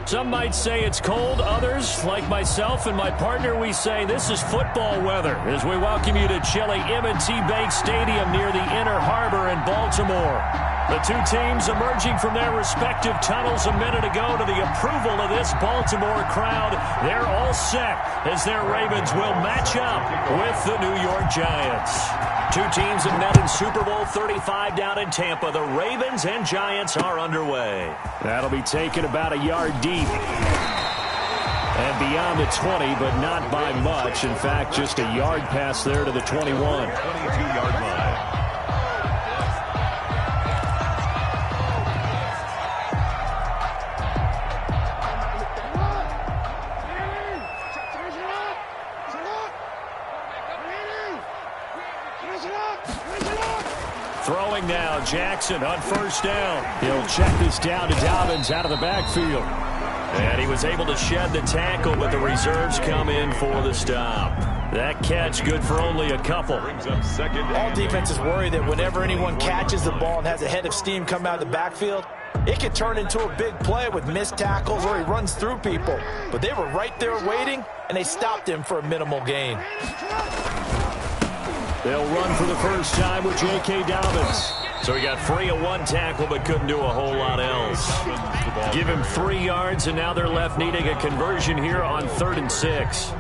Some might say it's cold. Others, like myself and my partner, we say this is football weather as we welcome you to chilly M&T Bank Stadium near the Inner Harbor in Baltimore. The two teams emerging from their respective tunnels a minute ago to the approval of this Baltimore crowd. They're all set as their Ravens will match up with the New York Giants. Two teams have met in Super Bowl 35 down in Tampa. The Ravens and Giants are underway. That'll be taken about a yard deep. And beyond the 20, but not by much. In fact, just a yard pass there to the 21. 22-yard line. Throwing now, Jackson on first down. He'll check this down to Dobbins out of the backfield. And he was able to shed the tackle, but the reserves come in for the stop. That catch good for only a couple. All defenses worry that whenever anyone catches the ball and has a head of steam come out of the backfield, it can turn into a big play with missed tackles or he runs through people. But they were right there waiting, and they stopped him for a minimal gain. They'll run for the first time with J.K. Dobbins. So he got free of one tackle but couldn't do a whole lot else. Give him 3 yards, and now they're left needing a conversion here on 3rd and 6.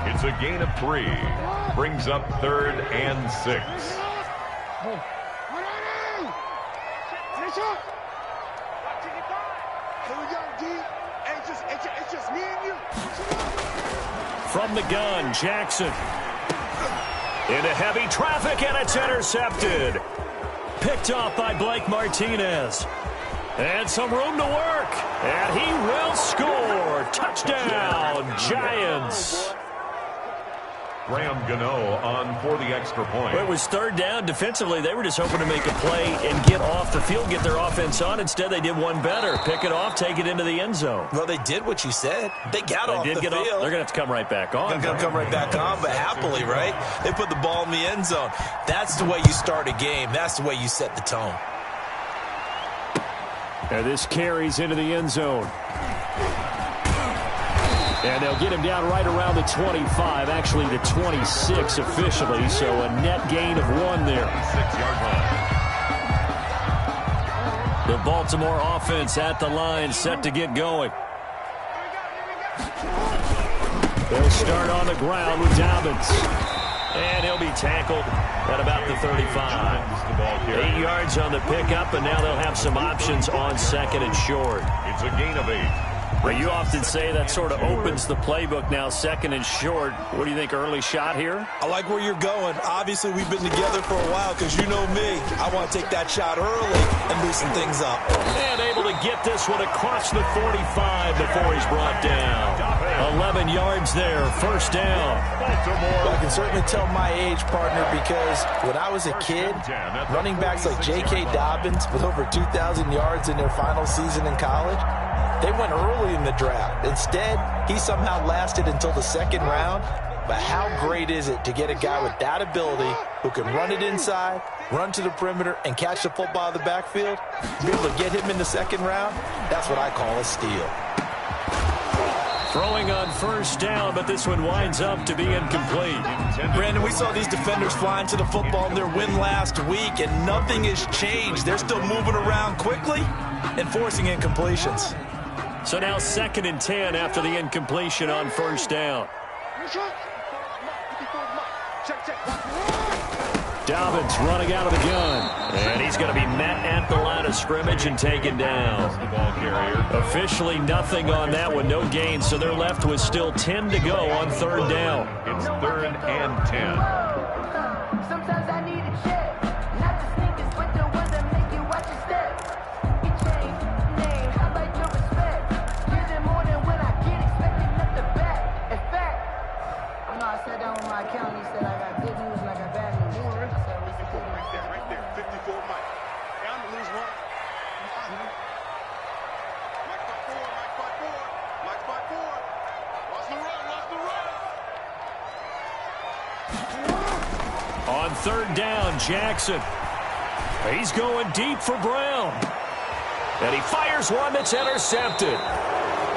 It's a gain of 3. Brings up 3rd and 6. From the gun, Jackson. Into heavy traffic, and it's intercepted. Picked off by Blake Martinez. And some room to work. And he will score. Touchdown, Giants. Graham Gano on for the extra point. Well, it was 3rd down. Defensively, they were just hoping to make a play and get off the field, get their offense on. Instead, they did one better. Pick it off, take it into the end zone. Well, they did what you said. They got off the field. They're going to have to come right back on. They're going to come right back on, but happily, right? They put the ball in the end zone. That's the way you start a game. That's the way you set the tone. And this carries into the end zone. And they'll get him down right around the 25, actually the 26 officially, so a net gain of 1 there. 6-yard line. The Baltimore offense at the line, set to get going. They'll start on the ground with Dobbins. And he'll be tackled at about the 35. 8 yards on the pickup, and now they'll have some options on 2nd and short. It's a gain of 8. Well, you often say that sort of opens the playbook now, 2nd and short. What do you think, early shot here? I like where you're going. Obviously, we've been together for a while because you know me. I want to take that shot early and loosen things up. And able to get this one across the 45 before he's brought down. 11 yards there, first down. Well, I can certainly tell my age, partner, because when I was a kid, running backs like J.K. Dobbins with over 2,000 yards in their final season in college, they went early in the draft. Instead, he somehow lasted until the 2nd round. But how great is it to get a guy with that ability who can run it inside, run to the perimeter, and catch the football in the backfield? Be able to get him in the 2nd round? That's what I call a steal. Throwing on first down, but this one winds up to be incomplete. Brandon, we saw these defenders flying to the football in their win last week, and nothing has changed. They're still moving around quickly and forcing incompletions. So now 2nd and 10 after the incompletion on first down. Dobbins running out of the gun. And he's going to be met at the line of scrimmage and taken down. Officially nothing on that one, no gain. So they're left with still 10 to go on 3rd down. It's 3rd and 10. Sometimes I need a check. Not the sneakers, but the ones that make you watch your step. You change name, I like your respect. Give them more than when I get expected at the back. In fact, I know I sat down with my accountant. He said I got good news and I got bad news. Right there, 54 Mike. Yeah, I'm gonna lose one. Mike's by 4, Mike's by 4, Mike's by 4. Lost the run, lost the run. On 3rd down, Jackson. He's going deep for Brown. And he fires one that's intercepted.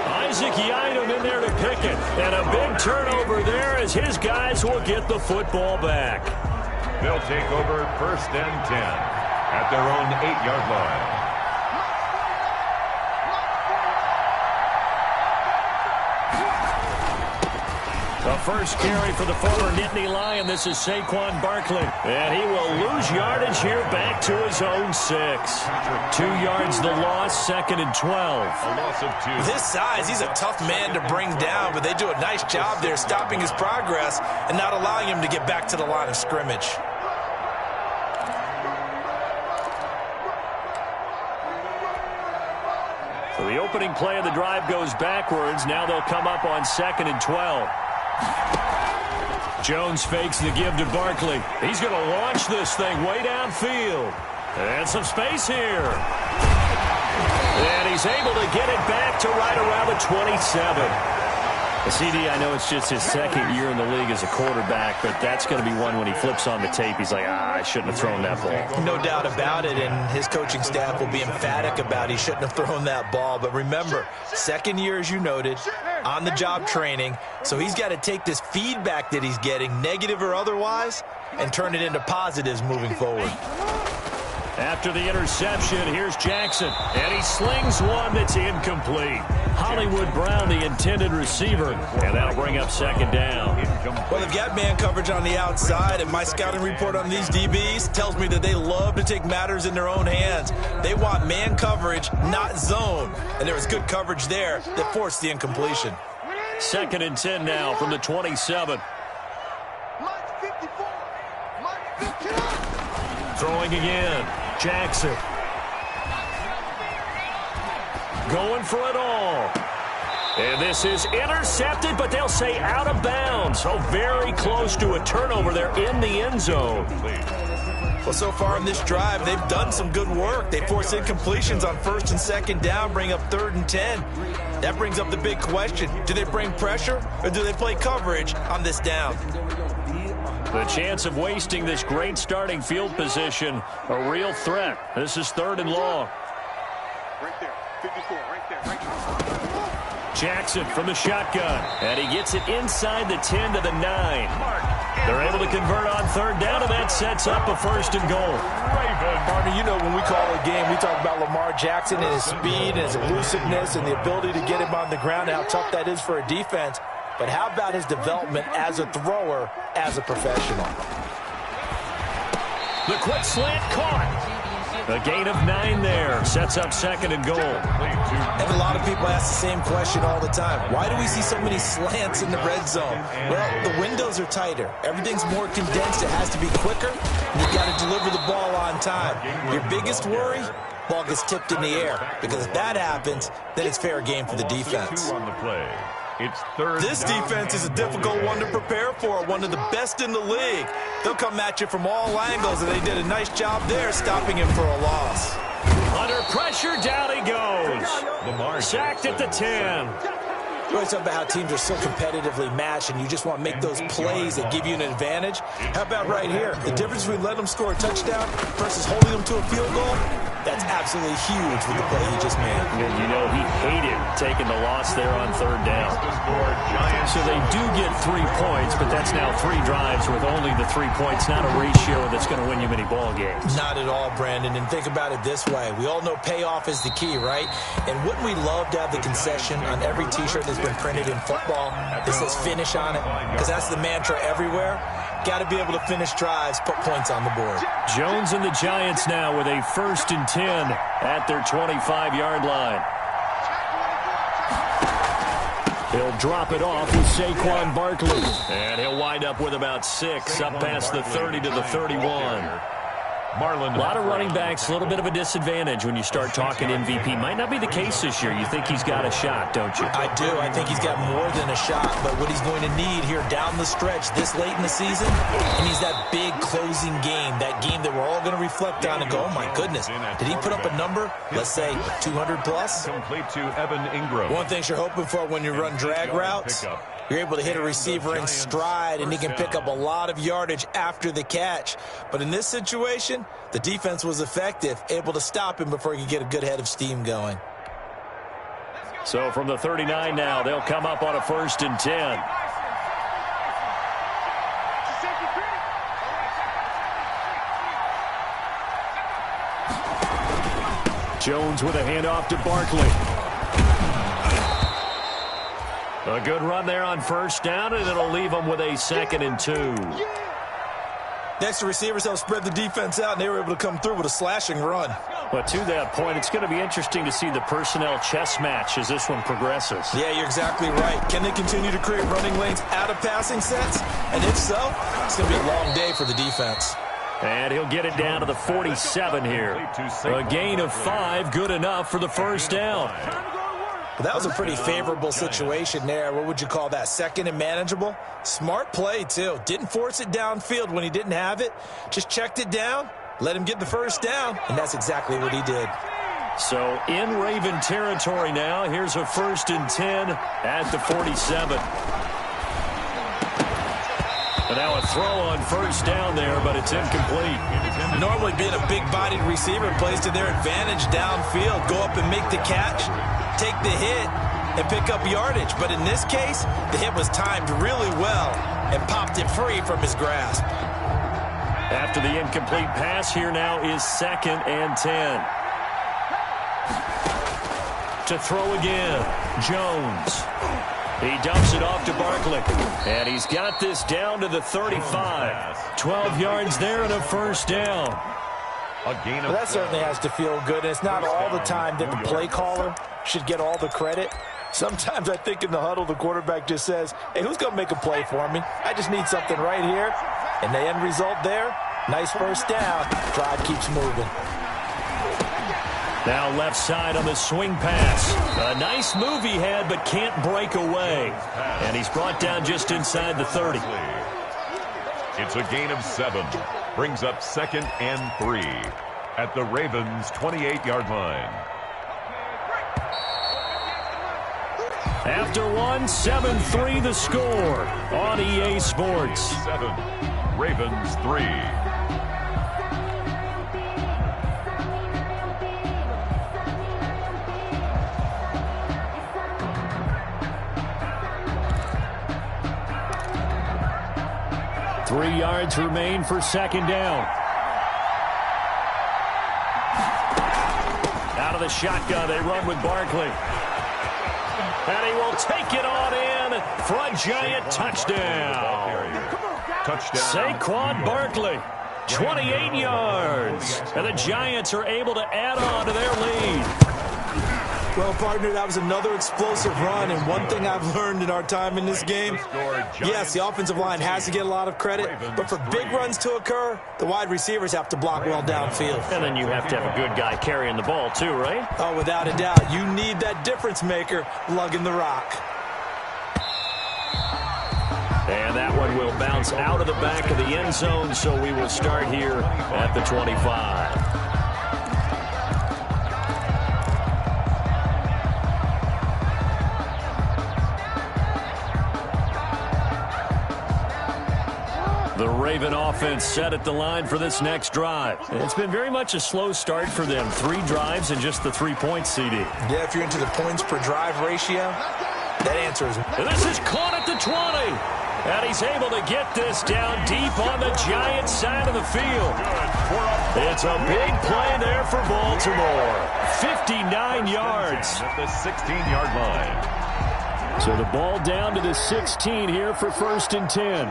Isaac Yiadom in there to pick it. And a big turnover there as his guys will get the football back. They'll take over 1st and 10 at their own 8-yard line. The first carry for the former Nittany Lion. This is Saquon Barkley. And he will lose yardage here back to his own 6. 2 yards the loss, 2nd and 12. A loss of 2. With his size, he's a tough man to bring down, but they do a nice job there stopping his progress and not allowing him to get back to the line of scrimmage. So the opening play of the drive goes backwards. Now they'll come up on 2nd and 12. Jones fakes the give to Barkley. He's going to launch this thing way downfield. And some space here. And he's able to get it back to right around the 27. CD, I know it's just his 2nd year in the league as a quarterback, but that's going to be one when he flips on the tape. He's like, I shouldn't have thrown that ball. No doubt about it, and his coaching staff will be emphatic about he shouldn't have thrown that ball. But remember, 2nd year, as you noted, on-the-job training, so he's got to take this feedback that he's getting, negative or otherwise, and turn it into positives moving forward. After the interception, here's Jackson, and he slings one that's incomplete. Hollywood Brown, the intended receiver, and that'll bring up 2nd down. Well, they've got man coverage on the outside, and my scouting report on these DBs tells me that they love to take matters in their own hands. They want man coverage, not zone, and there was good coverage there that forced the incompletion. 2nd and 10 now from the 27. Throwing again. Jackson. Going for it all. And this is intercepted, but they'll say out of bounds. So very close to a turnover there in the end zone. Well, so far in this drive, they've done some good work. They force incompletions on 1st and 2nd down, bring up 3rd and 10. That brings up the big question. Do they bring pressure, or do they play coverage on this down? The chance of wasting this great starting field position, a real threat. This is 3rd and long. Right there, 54, right there, right there. Jackson from the shotgun, and he gets it inside the 10 to the 9. They're able to convert on 3rd down, and that sets up a 1st and goal. Partner, you know when we call a game, we talk about Lamar Jackson and his speed and his elusiveness and the ability to get him on the ground and how tough that is for a defense. But how about his development as a thrower, as a professional? The quick slant caught. A gain of 9 there. Sets up 2nd and goal. And a lot of people ask the same question all the time. Why do we see so many slants in the red zone? Well, the windows are tighter. Everything's more condensed. It has to be quicker. And you've got to deliver the ball on time. Your biggest worry? Ball gets tipped in the air. Because if that happens, then it's fair game for the defense. On the play. It's 3rd This defense is a difficult one to prepare for, one of the best in the league. They'll come at you from all angles, and they did a nice job there stopping him for a loss. Under pressure, down he goes. Lamar sacked at the 10. We always talk about how teams are so competitively matched, and you just want to make those plays that give you an advantage. How about right here? The difference between letting them score a touchdown versus holding them to a field goal, that's absolutely huge with the play he just made. And you know, he hated taking the loss there on 3rd down. So they do get 3 points, but that's now 3 drives with only the 3 points, not a ratio that's going to win you many ball games. Not at all, Brandon, and think about it this way. We all know payoff is the key, right? And wouldn't we love to have the concession on every T-shirt that's been printed in football that says finish on it? Because that's the mantra everywhere. Got to be able to finish drives, put points on the board. Jones and the Giants now with a 1st and 10 at their 25-yard line. He'll drop it off with Saquon Barkley. And he'll wind up with about 6 up past the 30 to the 31. Marlon. A lot of running backs, a little bit of a disadvantage when you start talking MVP. Might not be the case this year. You think he's got a shot, don't you? I do. I think he's got more than a shot. But what he's going to need here down the stretch this late in the season, he needs that big closing game, that game that we're all going to reflect on and go, oh, my goodness, did he put up a number, let's say, 200 plus? Complete to Evan Ingram. One thing you're hoping for when you run drag routes, you're able to hit a receiver in stride, and he can pick up a lot of yardage after the catch. But in this situation, the defense was effective, able to stop him before he could get a good head of steam going. So from the 39 now, they'll come up on a 1st and 10. Jones with a handoff to Barkley. A good run there on 1st down, and it'll leave them with a 2nd and 2. Next, the receivers helped spread the defense out, and they were able to come through with a slashing run. But to that point, it's going to be interesting to see the personnel chess match as this one progresses. Yeah, you're exactly right. Can they continue to create running lanes out of passing sets? And if so, it's going to be a long day for the defense. And he'll get it down to the 47 here. A gain of 5, good enough for the 1st down. Well, that was a pretty favorable situation there. What would you call that? 2nd and manageable? Smart play, too. Didn't force it downfield when he didn't have it. Just checked it down, let him get the 1st down, and that's exactly what he did. So in Raven territory now, here's a 1st and 10 at the 47. And now a throw on 1st down there, but it's incomplete. Normally being a big-bodied receiver plays to their advantage downfield. Go up and make the catch, take the hit, and pick up yardage. But in this case, the hit was timed really well and popped it free from his grasp. After the incomplete pass, here now is 2nd and 10. To throw again, Jones. He dumps it off to Barkley. And he's got this down to the 35. 12 yards there and a 1st down. Well, that certainly has to feel good. And it's not all the time that the play caller should get all the credit. Sometimes I think in the huddle, the quarterback just says, hey, who's going to make a play for me? I just need something right here. And the end result there, nice 1st down. Drive keeps moving. Now left side on the swing pass. A nice move he had, but can't break away. And he's brought down just inside the 30. It's a gain of 7. Brings up 2nd and 3 at the Ravens' 28-yard line. After one, 7-3 the score on EA Sports. 7. Ravens 3. Three yards remain for 2nd down. Out of the shotgun, they run with Barkley. And he will take it on in for a giant touchdown. Saquon Barkley, 28 yards. And the Giants are able to add on to their lead. Well, partner, that was another explosive run, and one thing I've learned in our time in this game, yes, the offensive line has to get a lot of credit, but for big runs to occur, the wide receivers have to block well downfield. And then you have to have a good guy carrying the ball too, right? Oh, without a doubt. You need that difference maker lugging the rock. And that one will bounce out of the back of the end zone, so we will start here at the 25. The Raven offense set at the line for this next drive. It's been very much a slow start for them. 3 drives and just the 3 points, CD. Yeah, if you're into the points per drive ratio, that answer is... This is caught at the 20. And he's able to get this down deep on the Giants side of the field. It's a big play there for Baltimore. 59 yards. At the 16-yard line. So the ball down to the 16 here for 1st and 10.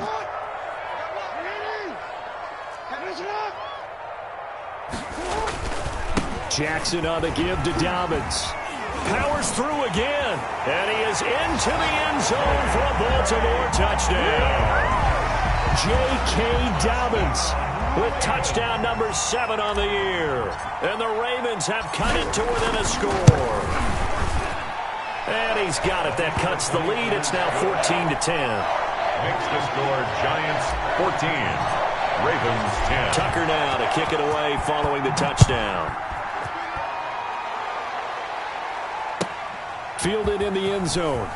Jackson on the give to Dobbins. Powers through again. And he is into the end zone for a Baltimore touchdown. J.K. Dobbins with touchdown number 7 on the year. And the Ravens have cut it to within a score. And he's got it. That cuts the lead. It's now 14-10. Makes the score Giants 14. Ravens 10. Tucker now to kick it away following the touchdown. Fielded in the end zone.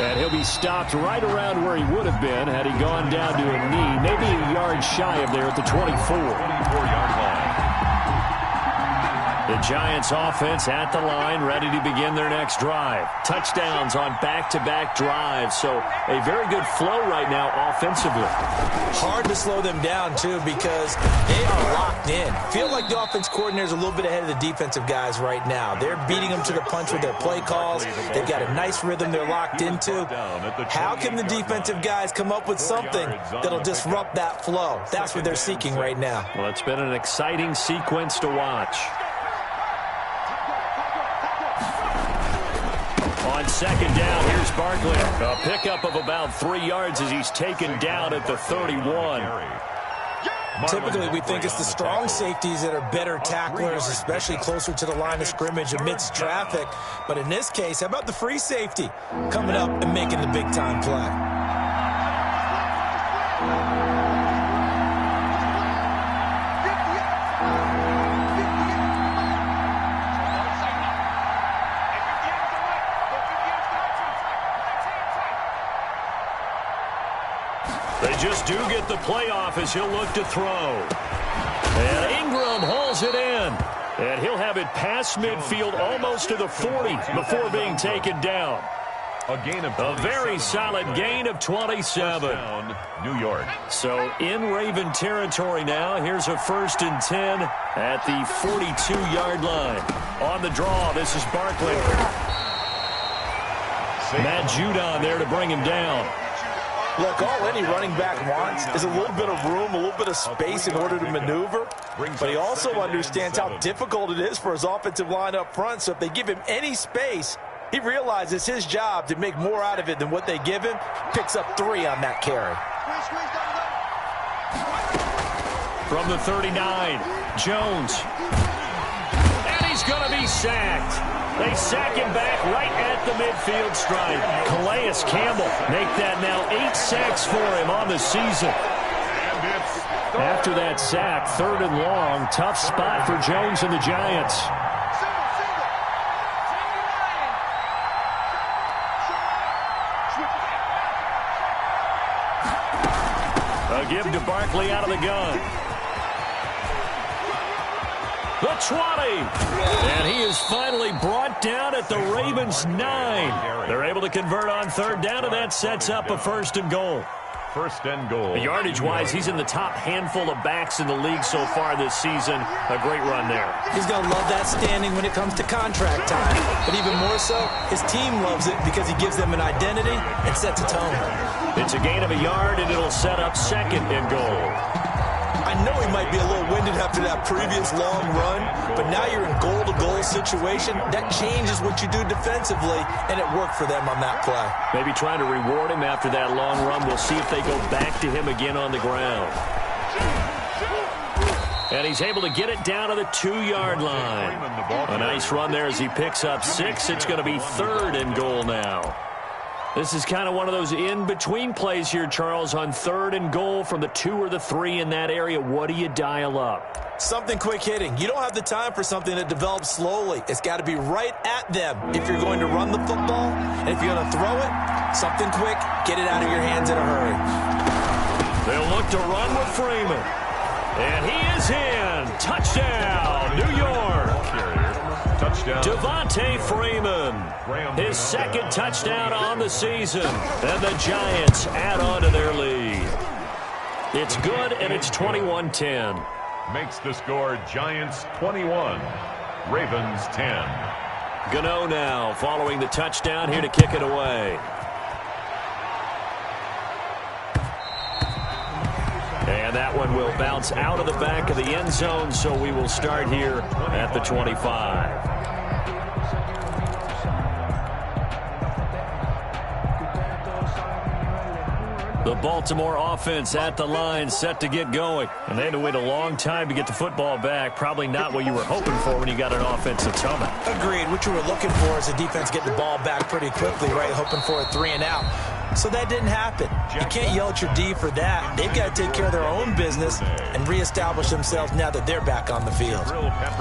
And he'll be stopped right around where he would have been had he gone down to a knee. Maybe a yard shy of there at the 24. 24-yard line. The Giants offense at the line, ready to begin their next drive. Touchdowns on back-to-back drives, so a very good flow right now offensively. Hard to slow them down, too, because they are locked in. Feel like the offense coordinator is a little bit ahead of the defensive guys right now. They're beating them to the punch with their play calls. They've got a nice rhythm they're locked into. How can the defensive guys come up with something that'll disrupt that flow? That's what they're seeking right now. Well, it's been an exciting sequence to watch. On second down, here's Barkley. A pickup of about 3 yards as he's taken down at the 31. Typically, we think it's the strong safeties that are better tacklers, especially closer to the line of scrimmage amidst traffic. But in this case, how about the free safety coming up and making the big-time play? They just do get the playoff as he'll look to throw. And Ingram hauls it in. And he'll have it past midfield almost to the 40 before being taken down. A very solid gain of 27. New York. So in Raven territory now. Here's a 1st and 10 at the 42-yard line. On the draw, this is Barkley. Matt Judon there to bring him down. Look, all any running back wants is a little bit of room, a little bit of space in order to maneuver. But he also understands how difficult it is for his offensive line up front. So if they give him any space, he realizes it's his job to make more out of it than what they give him. Picks up 3 on that carry. From the 39, Jones. And he's going to be sacked. They sack him back right at the midfield stripe. Calais Campbell make that now 8 sacks for him on the season. After that sack, 3rd and long, tough spot for Jones and the Giants. A give to Barkley out of the gun. The 20. And he is finally brought down at the Ravens' 9. They're able to convert on 3rd down, and that sets up a 1st and goal. 1st and goal. Yardage-wise, he's in the top handful of backs in the league so far this season. A great run there. He's going to love that standing when it comes to contract time. But even more so, his team loves it because he gives them an identity and sets a tone. It's a gain of a yard, and it'll set up 2nd and goal. I know he might be a little winded after that previous long run, but now you're in goal-to-goal situation. That changes what you do defensively, and it worked for them on that play. Maybe trying to reward him after that long run. We'll see if they go back to him again on the ground. And he's able to get it down to the 2-yard line. A nice run there as he picks up 6. It's going to be 3rd and goal now. This is kind of one of those in-between plays here, Charles, on 3rd and goal from the 2 or the 3 in that area. What do you dial up? Something quick hitting. You don't have the time for something that develops slowly. It's got to be right at them if you're going to run the football. And if you're going to throw it, something quick, get it out of your hands in a hurry. They'll look to run with Freeman. And he is in. Touchdown, New York. Touchdown. Devontae Freeman, his 2nd touchdown on the season. And the Giants add on to their lead. It's good, and it's 21-10. Makes the score Giants 21, Ravens 10. Gano now following the touchdown here to kick it away. And that one will bounce out of the back of the end zone, so we will start here at the 25. The Baltimore offense at the line, set to get going. And they had to wait a long time to get the football back. Probably not what you were hoping for when you got an offense that's humming. Agreed. What you were looking for is the defense getting the ball back pretty quickly, right? Hoping for a 3 and out. So that didn't happen. You can't yell at your D for that. They've got to take care of their own business and reestablish themselves now that they're back on the field.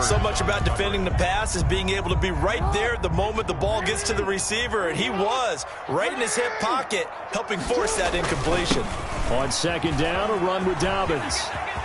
So much about defending the pass is being able to be right there at the moment the ball gets to the receiver, and he was right in his hip pocket, helping force that incompletion. On 2nd down, a run with Dobbins.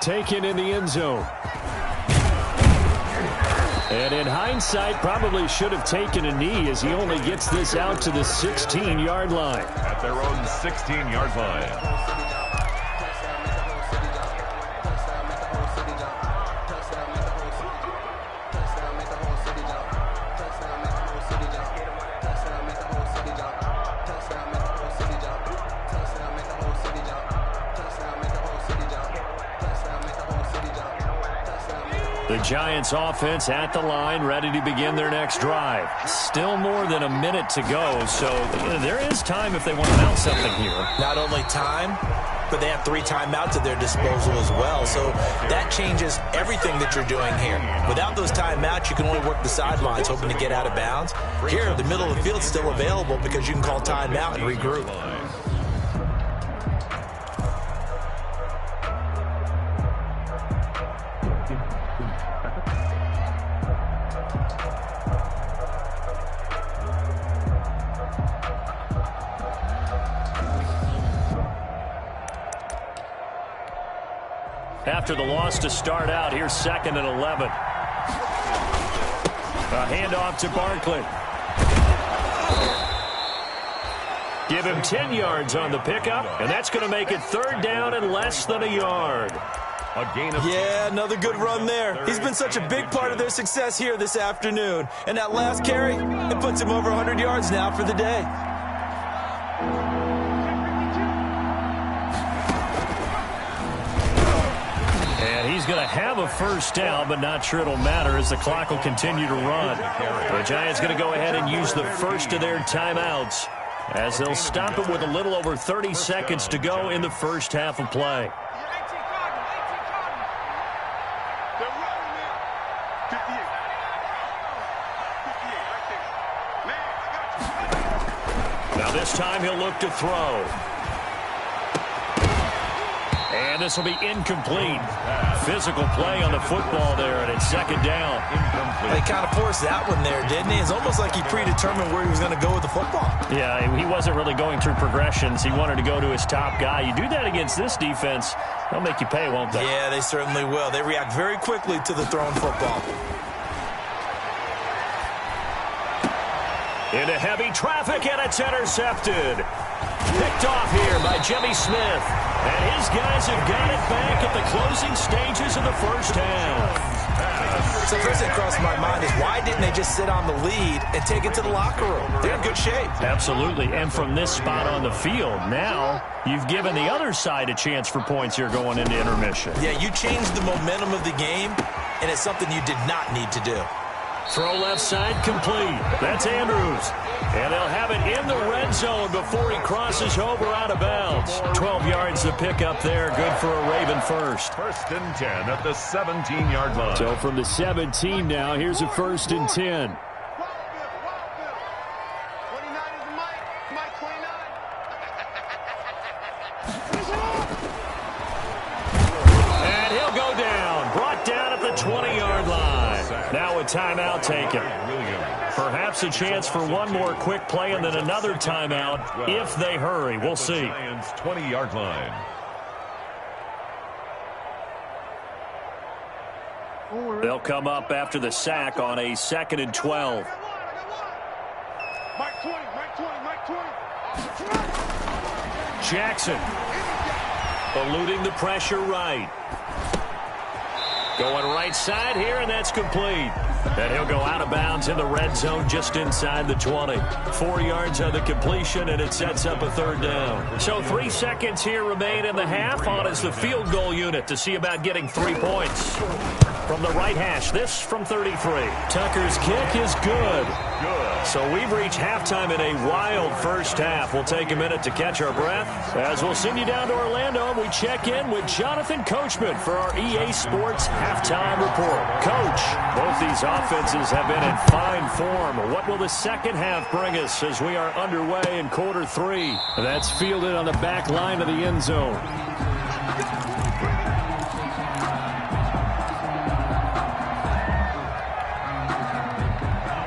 taken in the end zone. And in hindsight, probably should have taken a knee as he only gets this out to the 16-yard line. At their own 16-yard line. The Giants offense at the line, ready to begin their next drive. Still more than a minute to go, so there is time if they want to mount something here. Not only time, but they have 3 timeouts at their disposal as well, so that changes everything that you're doing here. Without those timeouts, you can only work the sidelines, hoping to get out of bounds. Here, the middle of the field's still available because you can call timeout and regroup. After the loss to start out, here's 2nd and 11. A handoff to Barkley. Give him 10 yards on the pickup, and that's going to make it 3rd down and less than a yard. A gain of another good run there. He's been such a big part of their success here this afternoon. And that last carry, it puts him over 100 yards now for the day. He's going to have a 1st down, but not sure it'll matter as the clock will continue to run. The Giants going to go ahead and use the first of their timeouts as they'll stop it with a little over 30 seconds to go in the first half of play. Now this time he'll look to throw. And this will be incomplete. Physical play on the football there, and it's 2nd down. They kind of forced that one there, didn't he? It's almost like he predetermined where he was going to go with the football. Yeah, he wasn't really going through progressions. He wanted to go to his top guy. You do that against this defense, they'll make you pay, won't they? Yeah, they certainly will. They react very quickly to the thrown football. Into heavy traffic, and it's intercepted. Picked off here by Jimmy Smith. And his guys have got it back at the closing stages of the first half. So the first thing that crossed my mind is why didn't they just sit on the lead and take it to the locker room? They're in good shape. Absolutely. And from this spot on the field, now you've given the other side a chance for points here going into intermission. Yeah, you changed the momentum of the game, and it's something you did not need to do. Throw left side complete. That's Andrews. And they'll have it in the red zone before he crosses over out of bounds. 12 yards to pick up there. Good for a Raven first. 1st and 10 at the 17-yard line. So from the 17 now, here's a 1st and 10. 29 is the Mike 29. And he'll go down. Brought down at the 20-yard line. Now a timeout taken. Perhaps a chance for one more quick play and then another timeout if they hurry. We'll see. Giants 20-yard line. They'll come up after the sack on a 2nd and 12. Mike 20, Mike 20, Mike 20. Jackson eluding the pressure right. Going right side here, and that's complete. And he'll go out of bounds in the red zone just inside the 20. 4 yards on the completion, and it sets up a 3rd down. So 3 seconds here remain in the half. On is the field goal unit to see about getting 3 points. From the right hash, this from 33. Tucker's kick is good. So we've reached halftime in a wild first half. We'll take a minute to catch our breath as we'll send you down to Orlando and we check in with Jonathan Coachman for our EA Sports halftime report. Coach, both these offenses have been in fine form. What will the second half bring us as we are underway in quarter 3? That's fielded on the back line of the end zone.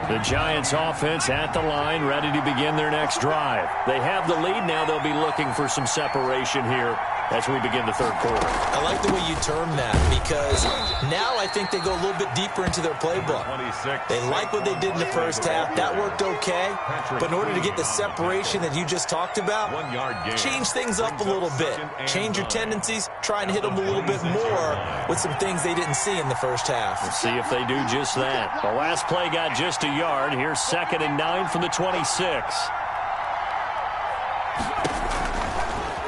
The Giants offense at the line, ready to begin their next drive. They have the lead now. They'll be looking for some separation here. as we begin the third quarter. I like the way you term that because now I think they go a little bit deeper into their playbook. They like what they did in the first half. That worked okay. But in order to get the separation that you just talked about, change things up a little bit. Change your tendencies. Try and hit them a little bit more with some things they didn't see in the first half. Let's see if they do just that. The last play got just a yard. Here's 2nd and 9 from the 26.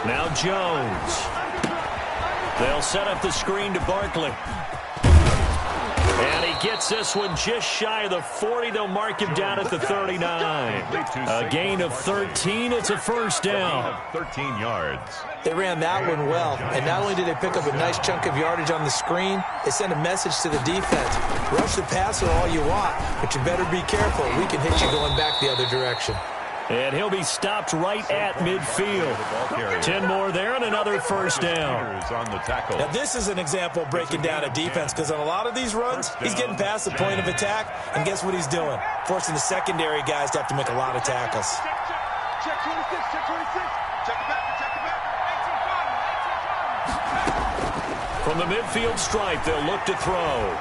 Now Jones. They'll set up the screen to Barkley. And he gets this one just shy of the 40. They'll mark him down at the 39. A gain of 13. It's a first down. 13 yards. They ran that one well, and not only did they pick up a nice chunk of yardage on the screen, they sent a message to the defense. Rush the passer all you want, but you better be careful. We can hit you going back the other direction. And he'll be stopped right at midfield. 10 more there and another first down. Now this is an example of breaking down a defense because on a lot of these runs, he's getting past the point of attack, and guess what he's doing? Forcing the secondary guys to have to make a lot of tackles. Check 26, check 26. Check it back, check it back. From the midfield stripe, they'll look to throw.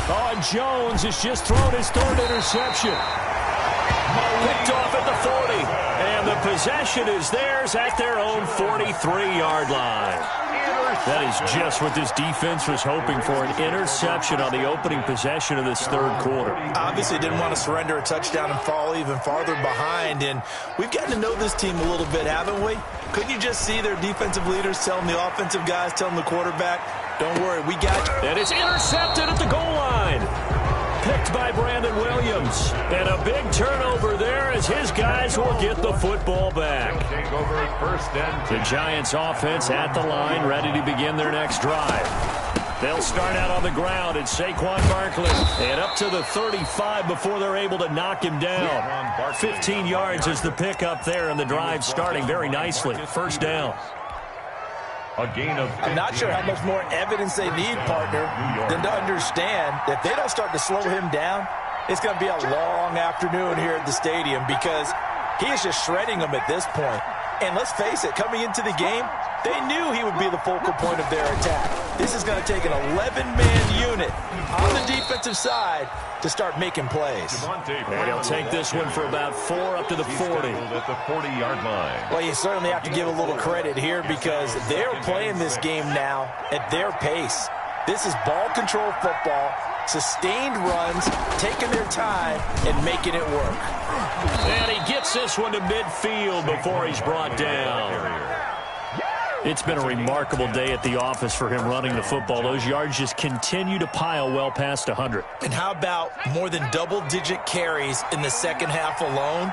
Oh, and Jones has just thrown his 3rd interception. Picked off at the 40. And the possession is theirs at their own 43-yard line. That is just what this defense was hoping for, an interception on the opening possession of this third quarter. Obviously didn't want to surrender a touchdown and fall even farther behind, and we've gotten to know this team a little bit, haven't we? Couldn't you just see their defensive leaders telling the offensive guys, telling the quarterback, don't worry, we got you. And it's intercepted at the goal line. Picked by Brandon Williams. And a big turnover there as his guys will get the football back. The Giants offense at the line, ready to begin their next drive. They'll start out on the ground. It's Saquon Barkley. And up to the 35 before they're able to knock him down. 15 yards is the pickup there, and the drive starting very nicely. First down. A gain of 15. I'm not sure how much more evidence they need, partner, than to understand that if they don't start to slow him down, it's going to be a long afternoon here at the stadium because he is just shredding them at this point. And let's face it, coming into the game, they knew he would be the focal point of their attack. This is going to take an 11-man unit on the defensive side to start making plays. And he'll take this one for about 4 up to the 40. At the 40-yard line. Well, you certainly have to give a little credit here because they're playing this game now at their pace. This is ball control football, sustained runs, taking their time, and making it work. And he gets this one to midfield before he's brought down. It's been a remarkable day at the office for him running the football. Those yards just continue to pile well past 100. And how about more than double-digit carries in the second half alone?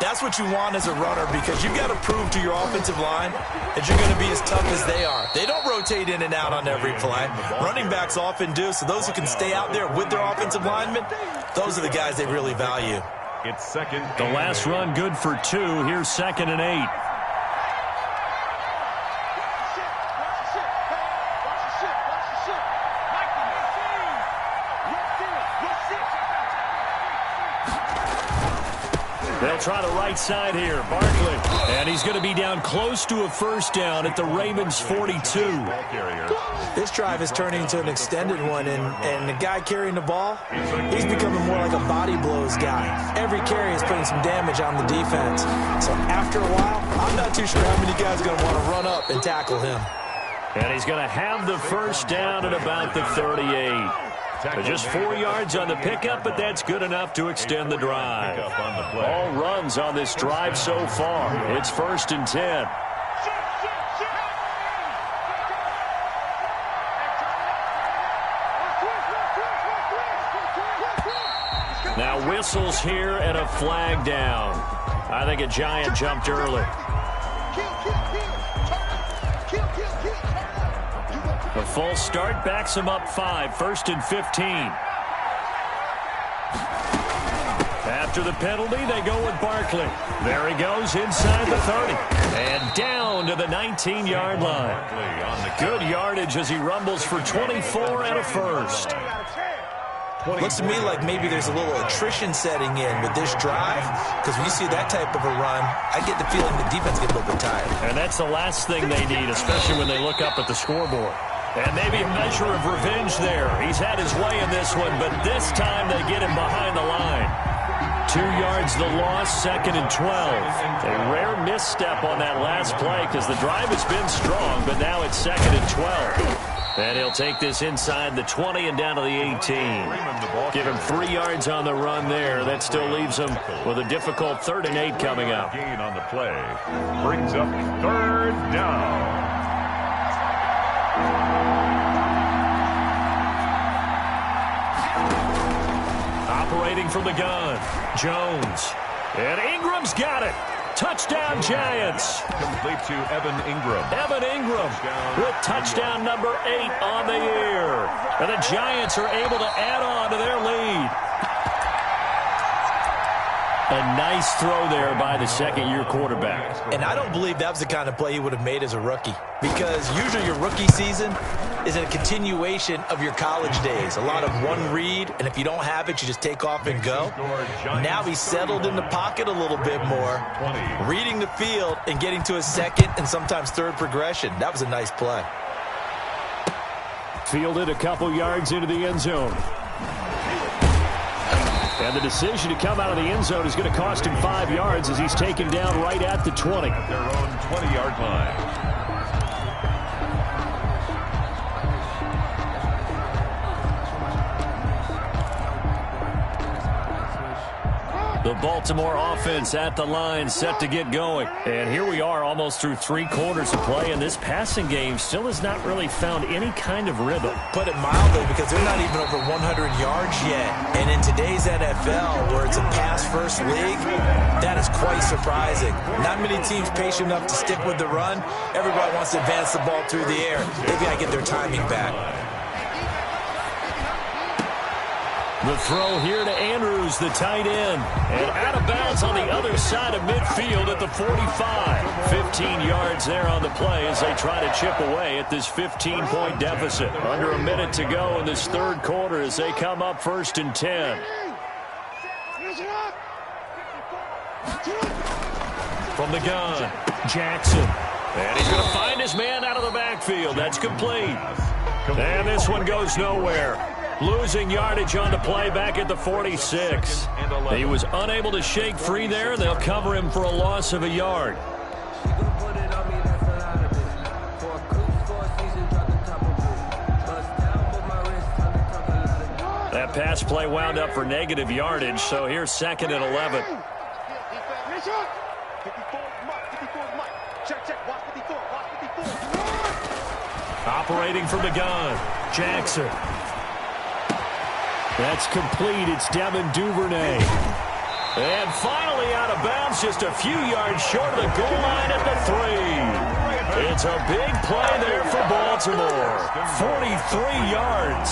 That's what you want as a runner because you've got to prove to your offensive line that you're going to be as tough as they are. They don't rotate in and out on every play. Running backs often do, so those who can stay out there with their offensive linemen, those are the guys they really value. It's second. The last run good for 2. Here's 2nd and 8. They'll try the right side here. Barkley. And he's going to be down close to a first down at the Ravens' 42. This drive is turning into an extended one, and the guy carrying the ball, he's becoming more like a body blows guy. Every carry is putting some damage on the defense. So after a while, I'm not too sure how many guys are going to want to run up and tackle him. And he's going to have the first down at about the 38. So just 4 yards on the pickup, but that's good enough to extend the drive. All runs on this drive so far. It's 1st and 10. Now whistles here and a flag down. I think a Giant jumped early. The false start backs him up 5. 1st and 15. After the penalty, they go with Barkley. There he goes inside the 30. And down to the 19-yard line. Good yardage as he rumbles for 24 and a first. Looks to me like maybe there's a little attrition setting in with this drive, because when you see that type of a run, I get the feeling the defense gets a little bit tired. And that's the last thing they need, especially when they look up at the scoreboard. And maybe a measure of revenge there. He's had his way in this one, but this time they get him behind the line. 2 yards the loss, 2nd and 12. A rare misstep on that last play because the drive has been strong, but now it's 2nd and 12. And he'll take this inside the 20 and down to the 18. Give him 3 yards on the run there. That still leaves him with a difficult 3rd and 8 coming up. Gain on the play brings up 3rd down. Operating from the gun, Jones. And Ingram's got it. Touchdown, Giants. Complete to Evan Ingram. Evan Ingram with touchdown number 8 on the year. And the Giants are able to add on to their lead. A nice throw there by the second-year quarterback. And I don't believe that was the kind of play he would have made as a rookie, because usually your rookie season is a continuation of your college days. A lot of one read, and if you don't have it, you just take off and go. Now he's settled in the pocket a little bit more, reading the field and getting to his second and sometimes third progression. That was a nice play. Fielded a couple yards into the end zone. And the decision to come out of the end zone is going to cost him 5 yards as he's taken down right at the 20. At their own 20-yard line. The Baltimore offense at the line, set to get going. And here we are almost through 3 quarters of play, and this passing game still has not really found any kind of rhythm. Put it mildly, because they're not even over 100 yards yet. And in today's NFL, where it's a pass-first league, that is quite surprising. Not many teams patient enough to stick with the run. Everybody wants to advance the ball through the air. They've got to get their timing back. The throw here to Andrews, the tight end. And out of bounds on the other side of midfield at the 45. 15 yards there on the play as they try to chip away at this 15-point deficit. Under a minute to go in this 3rd quarter as they come up 1st and 10. From the gun, Jackson. And he's going to find his man out of the backfield. That's complete. And this one goes nowhere. Losing yardage on the play back at the 46. He was unable to shake free there. They'll cover him for a loss of a yard. That pass play wound up for negative yardage, so here's 2nd and 11. Operating from the gun, Jackson. That's complete. It's Devin Duvernay. And finally out of bounds, just a few yards short of the goal line at the 3. It's a big play there for Baltimore. 43 yards.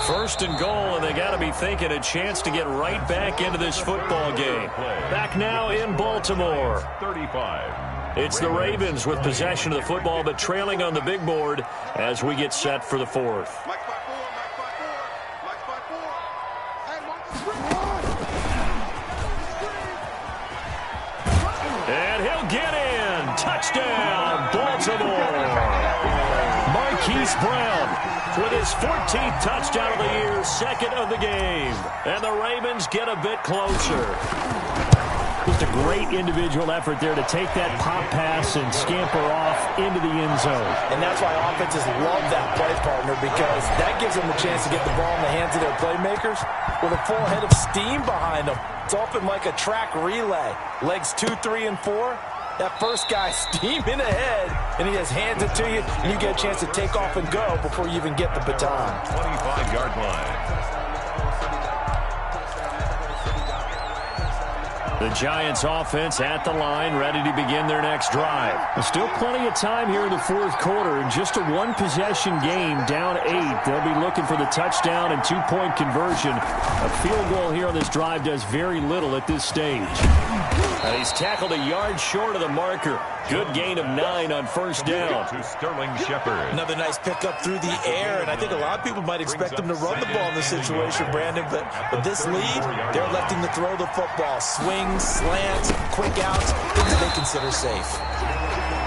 First and goal, and they got to be thinking a chance to get right back into this football game. Back now in Baltimore. 35. It's the Ravens with possession of the football, but trailing on the big board as we get set for the 4th. And he'll get in. Touchdown, Baltimore. Marquise Brown with his 14th touchdown of the year, 2nd of the game. And the Ravens get a bit closer. Just a great individual effort there to take that pop pass and scamper off into the end zone. And that's why offenses love that play, partner, because that gives them a chance to get the ball in the hands of their playmakers with a full head of steam behind them. It's often like a track relay. Legs 2, 3, and 4. That first guy steaming ahead, and he just hands it to you, and you get a chance to take off and go before you even get the baton. 25-yard line. The Giants offense at the line, ready to begin their next drive. There's still plenty of time here in the fourth quarter. In just a one-possession game, down 8. They'll be looking for the touchdown and two-point conversion. A field goal here on this drive does very little at this stage. And he's tackled a yard short of the marker. Good gain of 9 on first down. To Sterling Shepard. Another nice pickup through the air, and I think a lot of people might expect him to run the ball in this situation, Brandon, but with this lead, they're electing to throw the football. Swings, slants, quick outs, things they consider safe.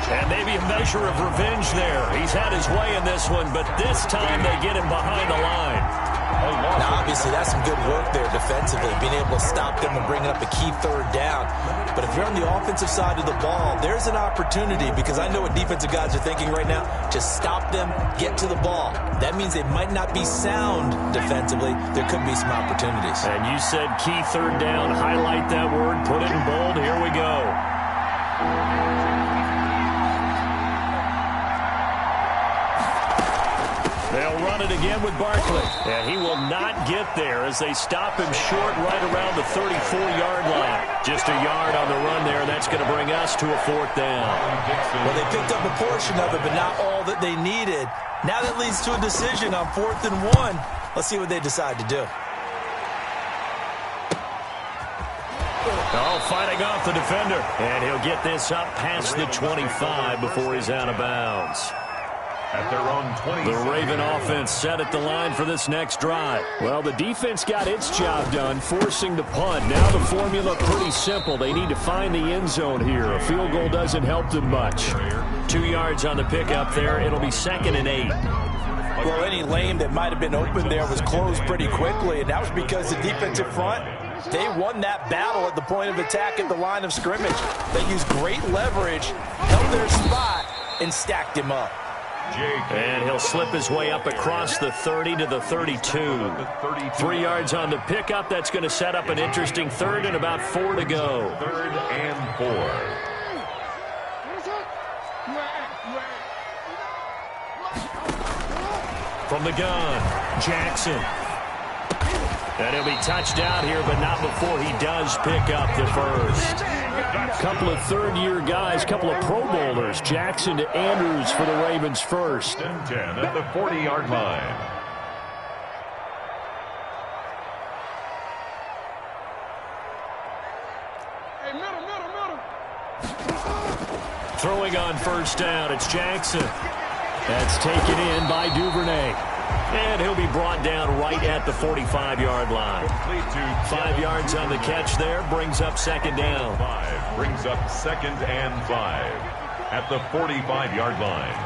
And maybe a measure of revenge there. He's had his way in this one, but this time they get him behind the line. Now, obviously, that's some good work there defensively, being able to stop them and bringing up a key third down. But if you're on the offensive side of the ball, there's an opportunity, because I know what defensive guys are thinking right now. Just stop them, get to the ball. That means they might not be sound defensively. There could be some opportunities. And you said key third down. Highlight that word. Put it in bold. Here we go. They'll run it again with Barkley. And he will not get there as they stop him short right around the 34-yard line. Just a yard on the run there. That's going to bring us to a fourth down. Well, they picked up a portion of it, but not all that they needed. Now that leads to a decision on 4th and 1. Let's see what they decide to do. Oh, fighting off the defender. And he'll get this up past the 25 before he's out of bounds. At their own 20. The Raven offense set at the line for this next drive. Well, the defense got its job done, forcing the punt. Now the formula pretty simple. They need to find the end zone here. A field goal doesn't help them much. 2 yards on the pickup there. It'll be 2nd and 8. Well, any lane that might have been open there was closed pretty quickly, and that was because the defensive front, they won that battle at the point of attack at the line of scrimmage. They used great leverage, held their spot, and stacked him up. And he'll slip his way up across the 30 to the 32. 3 yards on the pickup. That's going to set up an interesting third and about 4 to go. 3rd and 4. From the gun, Jackson. And he'll be touched out here, but not before he does pick up the first. Couple of third-year guys, couple of Pro Bowlers. Jackson to Andrews for the Ravens first. 10 at the 40-yard line. Throwing on first down, it's Jackson. That's taken in by Duvernay. And he'll be brought down right at the 45-yard line. 5 yards on the catch there, brings up 2nd down. 5 brings up 2nd and 5 at the 45-yard line.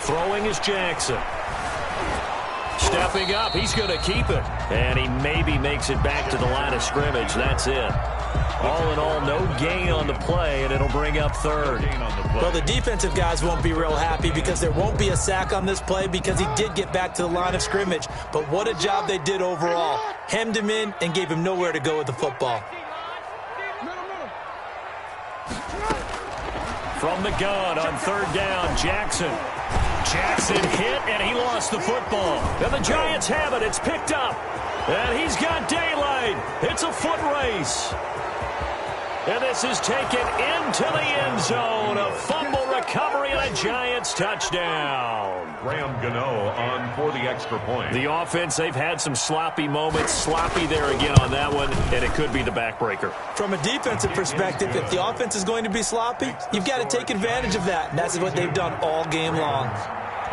Throwing is Jackson. Stepping up, he's going to keep it. And he maybe makes it back to the line of scrimmage. That's it. All in all, no gain on the play, and it'll bring up 3rd. Well, the defensive guys won't be real happy because there won't be a sack on this play because he did get back to the line of scrimmage. But what a job they did overall. Hemmed him in and gave him nowhere to go with the football. From the gun on 3rd down, Jackson. Jackson hit, and he lost the football. And the Giants have it. It's picked up. And he's got daylight. It's a foot race. And this is taken into the end zone. A fumble recovery and a Giants touchdown. Graham Gano on for the extra point. The offense, they've had some sloppy moments. Sloppy there again on that one, and it could be the backbreaker. From a defensive perspective, if the offense is going to be sloppy, you've got to take advantage of that. And that's what they've done all game long.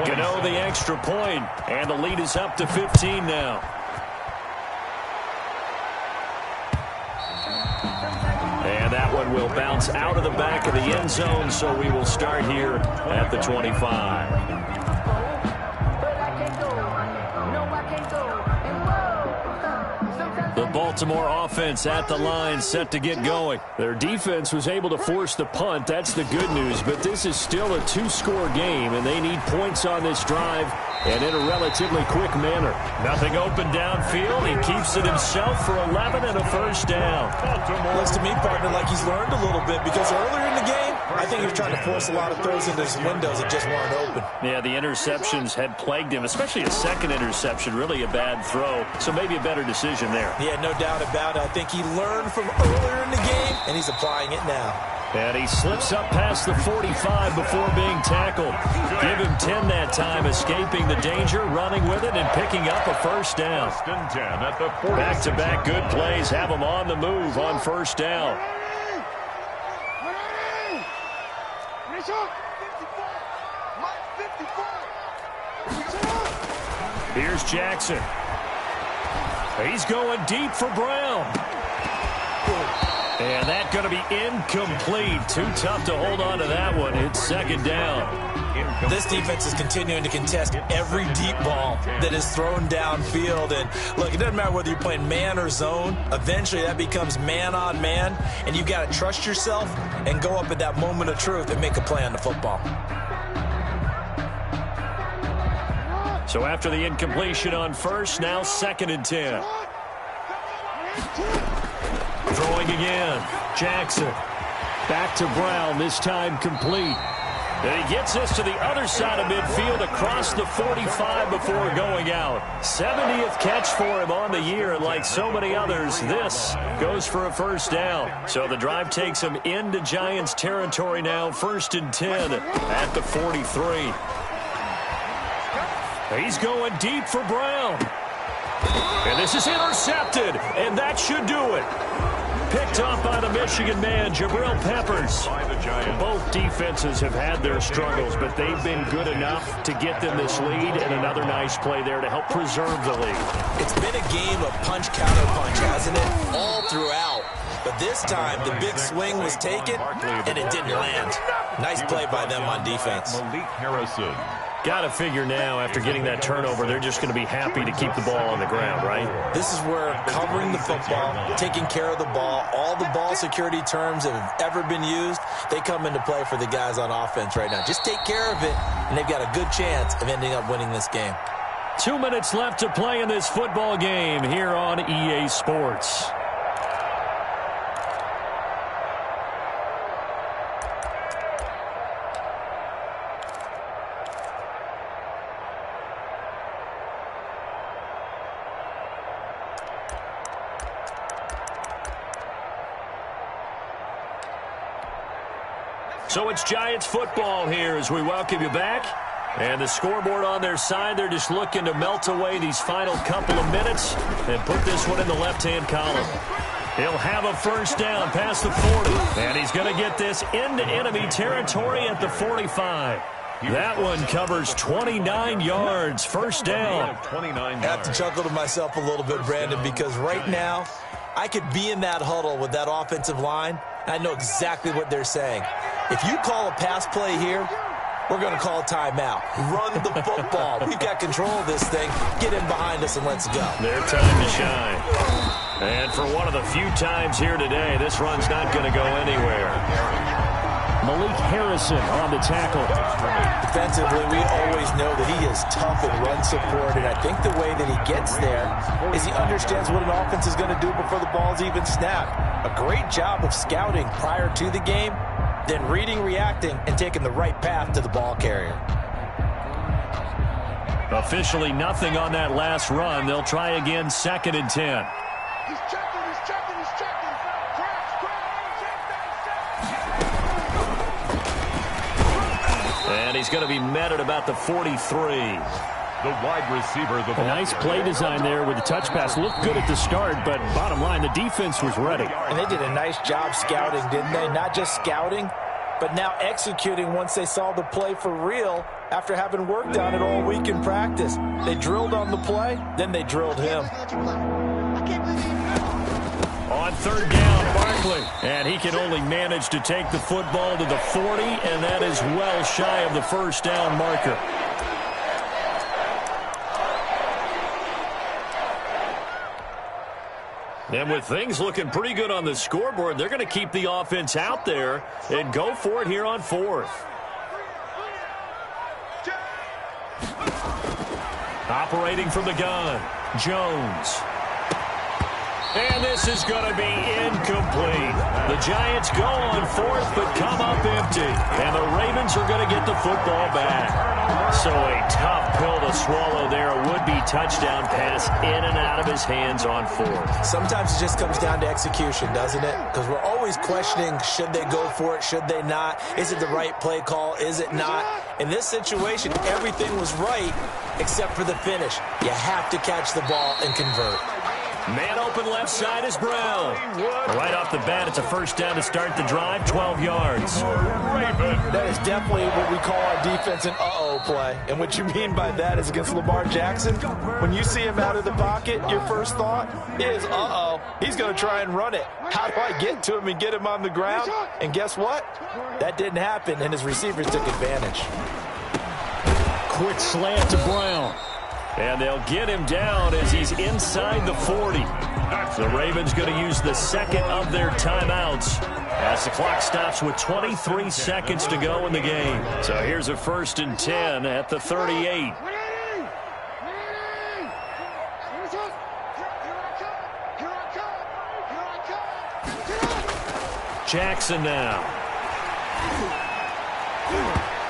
Gano the extra point, and the lead is up to 15 now. And that one will bounce out of the back of the end zone, so we will start here at the 25. The Baltimore offense at the line, set to get going. Their defense was able to force the punt. That's the good news, but this is still a 2-score game, and they need points on this drive and in a relatively quick manner. Nothing open downfield. He keeps it himself for 11 and a first down. Looks to me, partner, like he's learned a little bit because earlier in the game, I think he was trying to force a lot of throws into his windows that just weren't open. Yeah, the interceptions had plagued him, especially a second interception, really a bad throw. So maybe a better decision there. Yeah, no doubt about it. I think he learned from earlier in the game, and he's applying it now. And he slips up past the 45 before being tackled. Give him 10 that time, escaping the danger, running with it, and picking up a first down. Back-to-back good plays have him on the move on first down. Here's Jackson. He's going deep for Brown. And that's going to be incomplete. Too tough to hold on to that one. It's second down. This defense is continuing to contest every deep ball that is thrown downfield. And look, it doesn't matter whether you're playing man or zone. Eventually that becomes man on man. And you've got to trust yourself and go up at that moment of truth and make a play on the football. So after the incompletion on first, now 2nd and 10. Throwing again. Jackson. Back to Brown, this time complete. And he gets us to the other side of midfield across the 45 before going out. 70th catch for him on the year, and like so many others, this goes for a first down. So the drive takes him into Giants territory now, 1st and 10 at the 43. He's going deep for Brown. And this is intercepted, and that should do it. Picked off by the Michigan man, Jabril Peppers. Both defenses have had their struggles, but they've been good enough to get them this lead, and another nice play there to help preserve the lead. It's been a game of punch-counter-punch, hasn't it? All throughout. But this time, the big swing was taken, and it didn't land. Nice play by them on defense. Malik Harrison. Got to figure now, after getting that turnover, they're just going to be happy to keep the ball on the ground, right? This is where covering the football, taking care of the ball, all the ball security terms that have ever been used, they come into play for the guys on offense right now. Just take care of it, and they've got a good chance of ending up winning this game. 2 minutes left to play in this football game here on EA Sports. So it's Giants football here as we welcome you back. And the scoreboard on their side, they're just looking to melt away these final couple of minutes and put this one in the left-hand column. He'll have a first down past the 40. And he's going to get this into enemy territory at the 45. That one covers 29 yards. First down. I have to chuckle to myself a little bit, Brandon, because right now I could be in that huddle with that offensive line. I know exactly what they're saying. If you call a pass play here, we're going to call a timeout. Run the football. We've got control of this thing. Get in behind us and let's go. Their time to shine. And for one of the few times here today, this run's not going to go anywhere. Malik Harrison on the tackle. Defensively, we always know that he is tough in run support, and I think the way that he gets there is he understands what an offense is going to do before the ball's even snapped. A great job of scouting prior to the game, then reading, reacting, and taking the right path to the ball carrier. Officially nothing on that last run. They'll try again, 2nd and 10. He's checking, he's checking, he's checking. And he's going to be met at about the 43. The wide receiver. A nice play design there with the touch pass. Looked good at the start, but bottom line, the defense was ready. And they did a nice job scouting, didn't they? Not just scouting, but now executing once they saw the play for real after having worked on it all week in practice. They drilled on the play, then they drilled him. On 3rd down, Barkley. And he can only manage to take the football to the 40, and that is well shy of the first down marker. And with things looking pretty good on the scoreboard, they're going to keep the offense out there and go for it here on 4th. Operating from the gun, Jones. And this is going to be incomplete. The Giants go on fourth, but come up empty. And the Ravens are going to get the football back. So a tough pill to swallow there. A would-be touchdown pass in and out of his hands on fourth. Sometimes it just comes down to execution, doesn't it? Because we're always questioning, should they go for it, should they not? Is it the right play call, is it not? In this situation, everything was right except for the finish. You have to catch the ball and convert. Man open left side is Brown. Right off the bat, it's a first down to start the drive, 12 yards. That is definitely what we call our defense an uh-oh play. And what you mean by that is against Lamar Jackson, when you see him out of the pocket, your first thought is, uh-oh, he's going to try and run it. How do I get to him and get him on the ground? And guess what? That didn't happen, and his receivers took advantage. Quick slant to Brown. And they'll get him down as he's inside the 40. The Ravens going to use the second of their timeouts as the clock stops with 23 seconds to go in the game. So here's a 1st and 10 at the 38. Jackson now.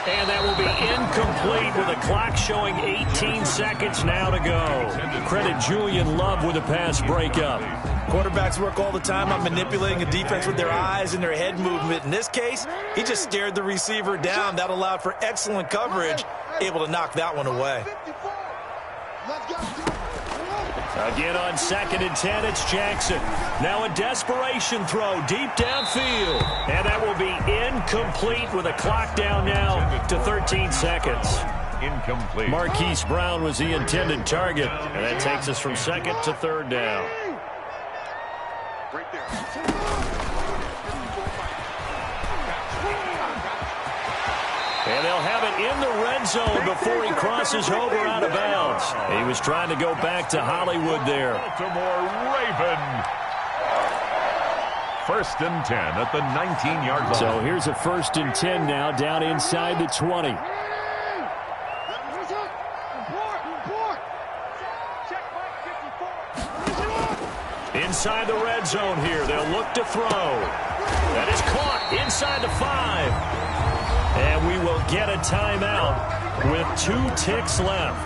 And that will be incomplete with a clock showing 18 seconds now to go. Credit Julian Love with a pass breakup. Quarterbacks work all the time on manipulating a defense with their eyes and their head movement. In this case, he just stared the receiver down. That allowed for excellent coverage, able to knock that one away. Again on 2nd and 10, it's Jackson. Now a desperation throw deep downfield. And that will be incomplete with a clock down now to 13 seconds. Incomplete. Marquise Brown was the intended target. And that takes us from 2nd to 3rd down. Right there. And they'll have it in the red zone before he crosses over out of bounds. He was trying to go back to Hollywood there. Baltimore Raven. 1st and 10 at the 19-yard line. So here's a 1st and 10 now down inside the 20. Inside the red zone here. They'll look to throw. That is caught inside the 5. And we will get a timeout with 2 ticks left.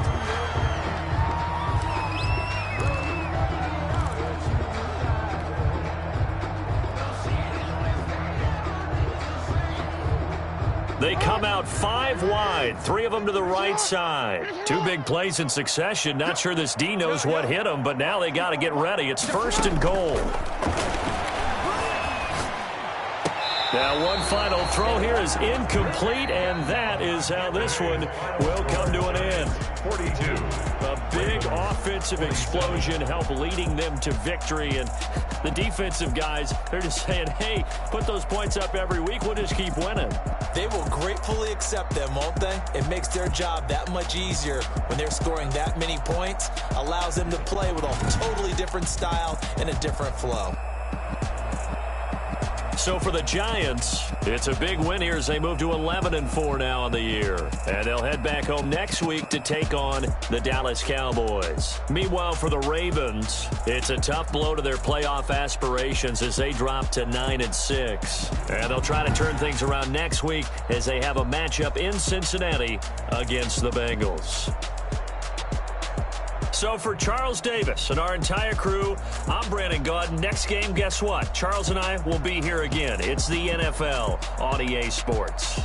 They come out 5 wide, 3 of them to the right side. 2 big plays in succession. Not sure this D knows what hit them, but now they got to get ready. It's 1st and goal. Now one final throw here is incomplete, and that is how this one will come to an end. 42. A big offensive explosion helped leading them to victory, and the defensive guys, they're just saying, hey, put those points up every week, we'll just keep winning. They will gratefully accept them, won't they? It makes their job that much easier when they're scoring that many points, allows them to play with a totally different style and a different flow. So for the Giants, it's a big win here as they move to 11-4 now on the year. And they'll head back home next week to take on the Dallas Cowboys. Meanwhile, for the Ravens, it's a tough blow to their playoff aspirations as they drop to 9-6. And they'll try to turn things around next week as they have a matchup in Cincinnati against the Bengals. So for Charles Davis and our entire crew, I'm Brandon Gaudin. Next game, guess what? Charles and I will be here again. It's the NFL on EA Sports.